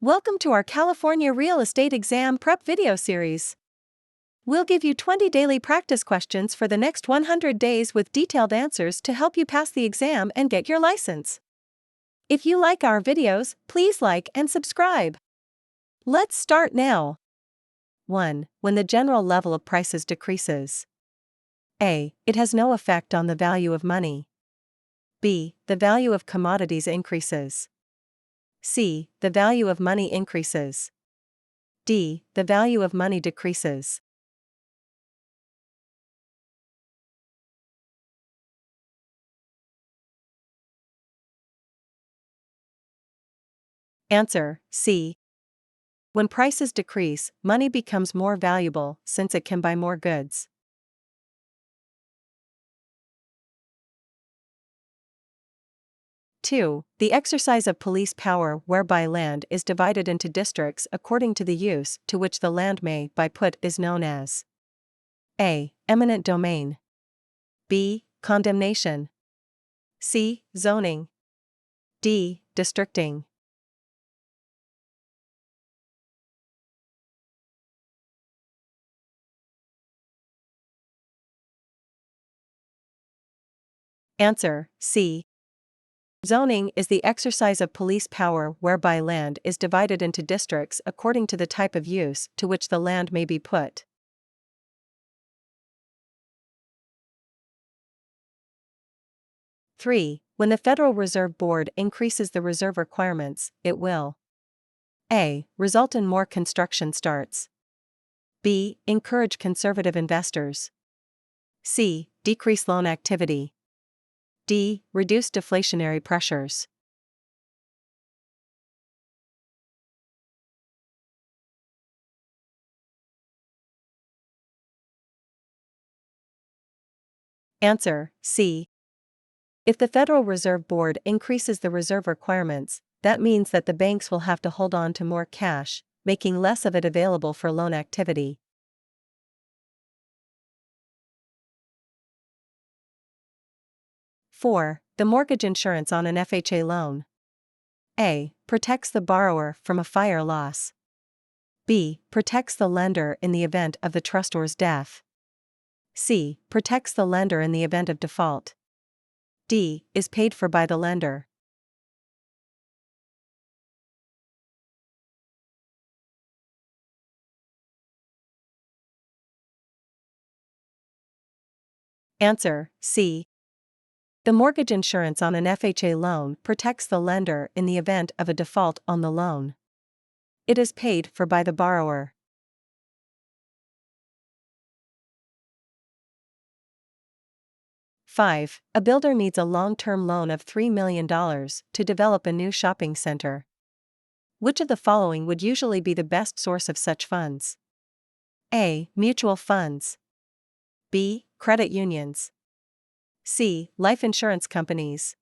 Welcome to our California Real Estate Exam Prep video series. We'll give you 20 daily practice questions for the next 100 days with detailed answers to help you pass the exam and get your license. If you like our videos, please like and subscribe. Let's start now. 1. When the general level of prices decreases. A. It has no effect on the value of money. B. The value of commodities increases. C. The value of money increases. D. The value of money decreases. Answer: C. When prices decrease, money becomes more valuable since it can buy more goods. 2. The exercise of police power whereby land is divided into districts according to the use to which the land may be put is known as A. Eminent domain. B. Condemnation. C. Zoning. D. Districting. Answer: C. Zoning is the exercise of police power whereby land is divided into districts according to the type of use to which the land may be put. 3. When the Federal Reserve Board increases the reserve requirements, it will A. Result in more construction starts. B. Encourage conservative investors. C. Decrease loan activity. D. Reduce deflationary pressures. Answer: C. If the Federal Reserve Board increases the reserve requirements, that means that the banks will have to hold on to more cash, making less of it available for loan activity. 4. The mortgage insurance on an FHA loan. A. Protects the borrower from a fire loss. B. Protects the lender in the event of the trustor's death. C. Protects the lender in the event of default. D. Is paid for by the lender. Answer: C. The mortgage insurance on an FHA loan protects the lender in the event of a default on the loan. It is paid for by the borrower. 5. A builder needs a long-term loan of $3 million to develop a new shopping center. Which of the following would usually be the best source of such funds? A. Mutual funds. B. Credit unions. C. Life insurance companies.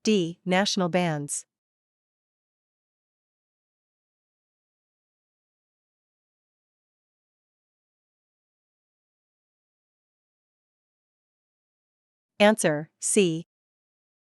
D. National bands. Answer: C.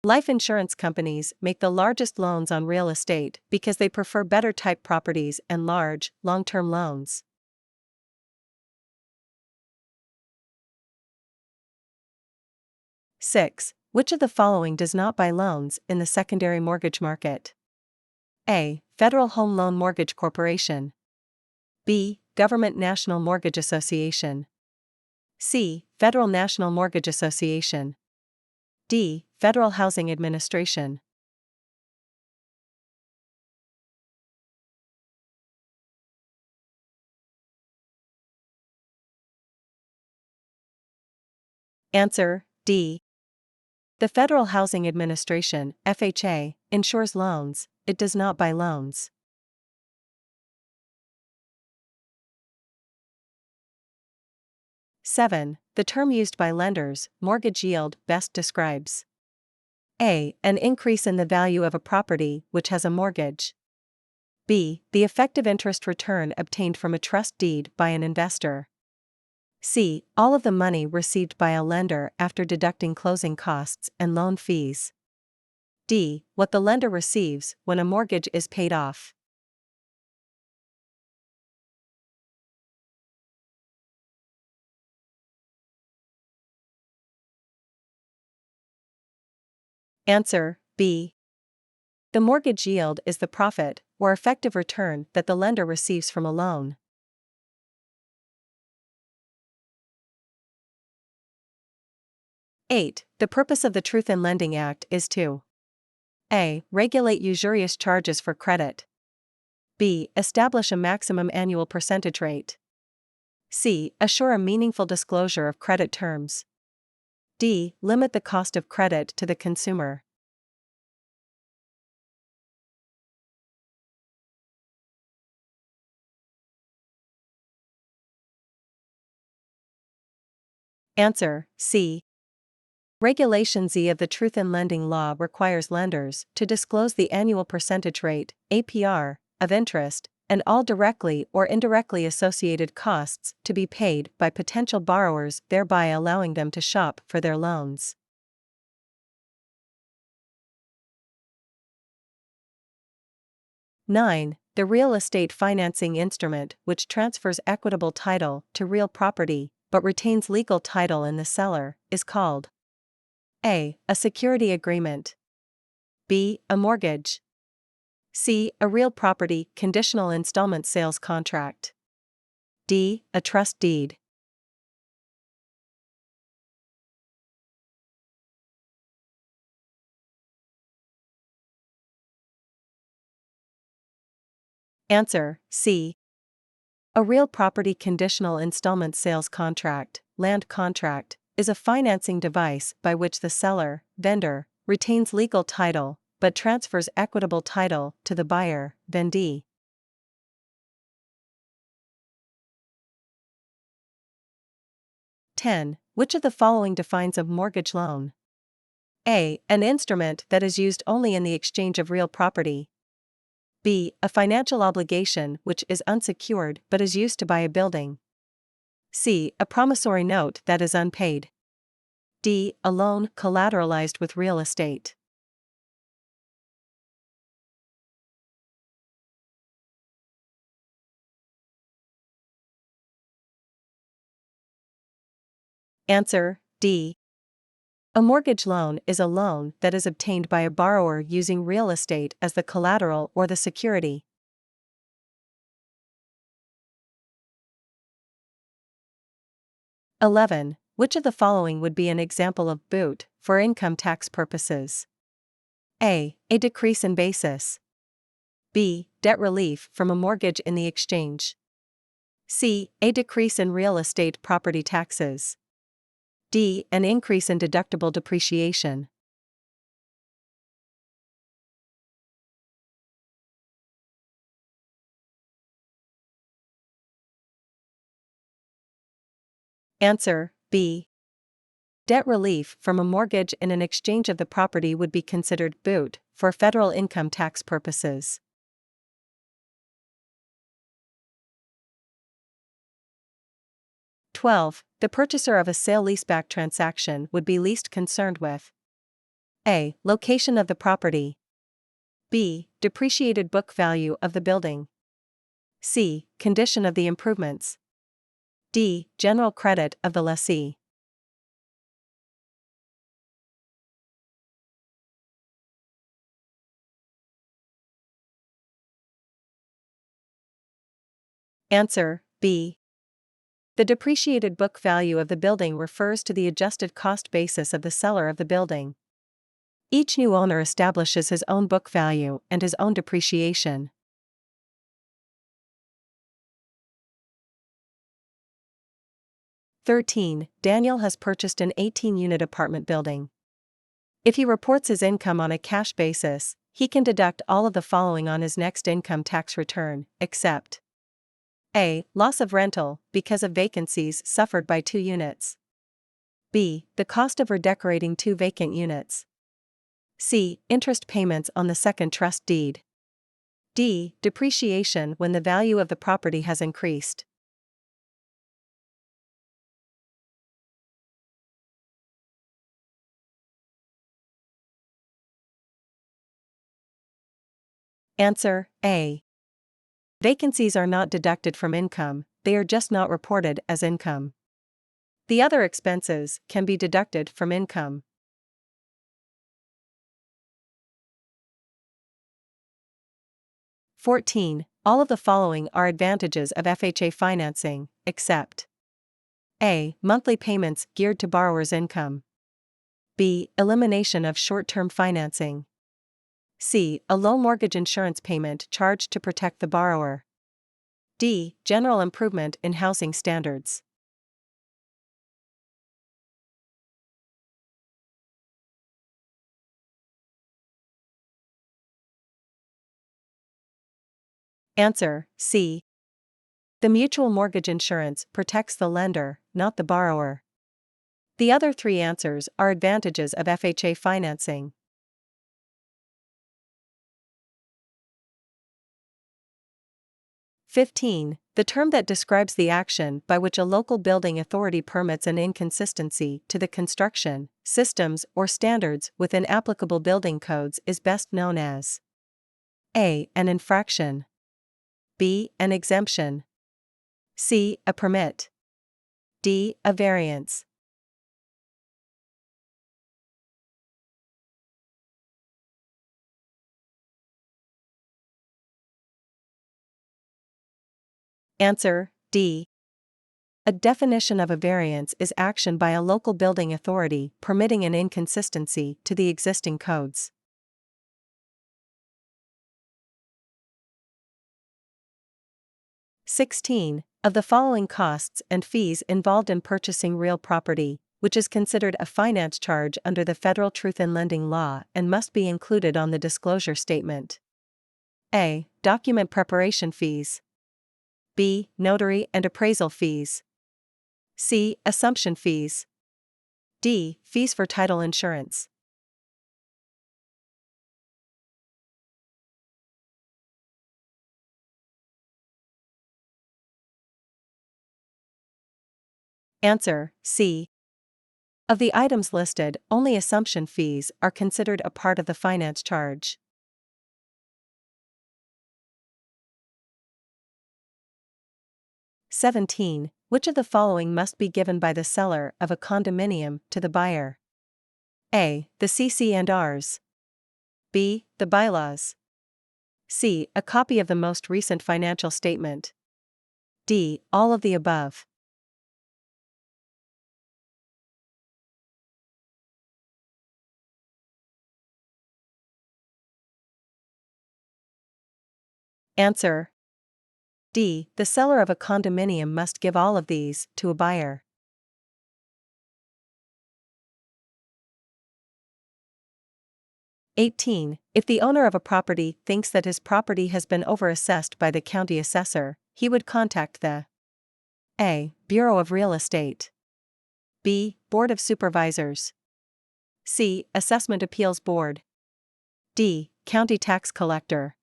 Life insurance companies make the largest loans on real estate because they prefer better type properties and large, long-term loans. 6. Which of the following does not buy loans in the secondary mortgage market? A. Federal Home Loan Mortgage Corporation. B. Government National Mortgage Association. C. Federal National Mortgage Association. D. Federal Housing Administration. Answer: D. The Federal Housing Administration, FHA, insures loans, it does not buy loans. 7. The term used by lenders, mortgage yield, best describes A. An increase in the value of a property which has a mortgage. B. The effective interest return obtained from a trust deed by an investor. C. All of the money received by a lender after deducting closing costs and loan fees. D. What the lender receives when a mortgage is paid off. Answer B. The mortgage yield is the profit, or effective return, that the lender receives from a loan. (8) The purpose of the Truth in Lending Act is to A. Regulate usurious charges for credit. B. Establish a maximum annual percentage rate. C. Assure a meaningful disclosure of credit terms. D. Limit the cost of credit to the consumer. Answer C. Regulation Z of the Truth in Lending Law requires lenders to disclose the annual percentage rate, APR, of interest, and all directly or indirectly associated costs to be paid by potential borrowers, thereby allowing them to shop for their loans. (9) The real estate financing instrument which transfers equitable title to real property, but retains legal title in the seller, is called A. A security agreement. B. A mortgage. C. A real property conditional installment sales contract. D. A trust deed. Answer C. A real property conditional installment sales contract, land contract, is a financing device by which the seller, vendor, retains legal title, but transfers equitable title to the buyer, vendee. (10) Which of the following defines a mortgage loan? A. An instrument that is used only in the exchange of real property. B. A financial obligation which is unsecured but is used to buy a building. C. A promissory note that is unpaid. D. A loan collateralized with real estate. Answer D. A mortgage loan is a loan that is obtained by a borrower using real estate as the collateral or the security. (11) Which of the following would be an example of boot for income tax purposes? A. A decrease in basis. B. Debt relief from a mortgage in the exchange. C. A decrease in real estate property taxes. D. An increase in deductible depreciation. Answer B. Debt relief from a mortgage in an exchange of the property would be considered boot for federal income tax purposes. (12) The purchaser of a sale-leaseback transaction would be least concerned with A. Location of the property. B. Depreciated book value of the building. C. Condition of the improvements. D. General credit of the lessee. Answer B. The depreciated book value of the building refers to the adjusted cost basis of the seller of the building. Each new owner establishes his own book value and his own depreciation. (13) Daniel has purchased an 18-unit apartment building. If he reports his income on a cash basis, he can deduct all of the following on his next income tax return, except A. Loss of rental, because of vacancies suffered by 2 units. B. The cost of redecorating 2 vacant units. C. Interest payments on the second trust deed. D. Depreciation when the value of the property has increased. Answer A. Vacancies are not deducted from income, they are just not reported as income. The other expenses can be deducted from income. 14. All of the following are advantages of FHA financing, except A. Monthly payments geared to borrower's income. B. Elimination of short-term financing. C. A low mortgage insurance payment charged to protect the borrower. D. General improvement in housing standards. Answer: C. The mutual mortgage insurance protects the lender, not the borrower. The other three answers are advantages of FHA financing. 15. The term that describes the action by which a local building authority permits an inconsistency to the construction, systems, or standards within applicable building codes is best known as A. An infraction. B. An exemption. C. A permit. D. A variance. Answer: D. A definition of a variance is action by a local building authority permitting an inconsistency to the existing codes. 16. Of the following costs and fees involved in purchasing real property, which is considered a finance charge under the Federal Truth in Lending Law and must be included on the disclosure statement? A. Document preparation fees. B. Notary and appraisal fees. C. Assumption fees. D. Fees for title insurance. Answer: C. Of the items listed, only assumption fees are considered a part of the finance charge. 17. Which of the following must be given by the seller of a condominium to the buyer? A. The CC&Rs. B. The bylaws. C. A copy of the most recent financial statement. D. All of the above. Answer: D. The seller of a condominium must give all of these to a buyer. 18. If the owner of a property thinks that his property has been overassessed by the county assessor, he would contact the A. Bureau of Real Estate. B. Board of Supervisors. C. Assessment Appeals Board. D. County Tax Collector.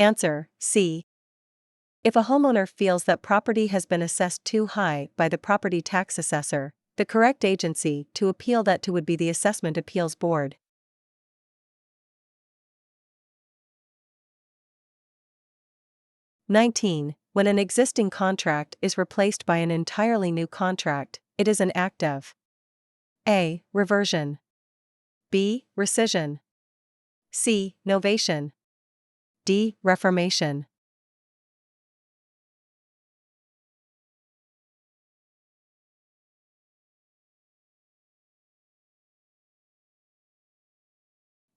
Answer: C. If a homeowner feels that property has been assessed too high by the property tax assessor, the correct agency to appeal that to would be the Assessment Appeals Board. 19. When an existing contract is replaced by an entirely new contract, it is an act of A. Reversion. B. Rescission. C. Novation. D. Reformation.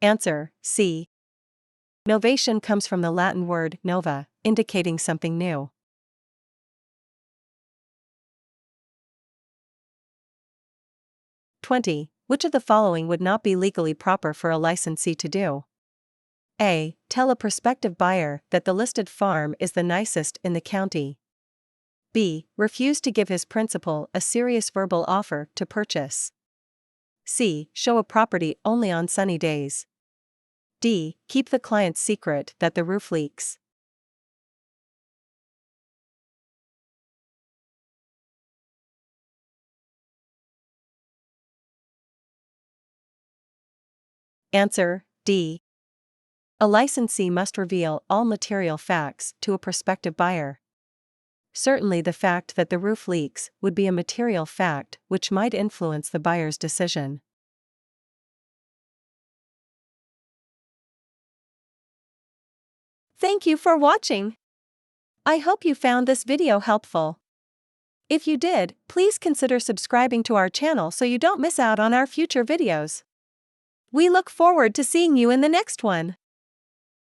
Answer: C. Novation comes from the Latin word nova, indicating something new. 20. Which of the following would not be legally proper for a licensee to do? A. Tell a prospective buyer that the listed farm is the nicest in the county. B. Refuse to give his principal a serious verbal offer to purchase. C. Show a property only on sunny days. D. Keep the client's secret that the roof leaks. Answer: D. A licensee must reveal all material facts to a prospective buyer. Certainly, the fact that the roof leaks would be a material fact which might influence the buyer's decision. Thank you for watching. I hope you found this video helpful. If you did, please consider subscribing to our channel so you don't miss out on our future videos. We look forward to seeing you in the next one.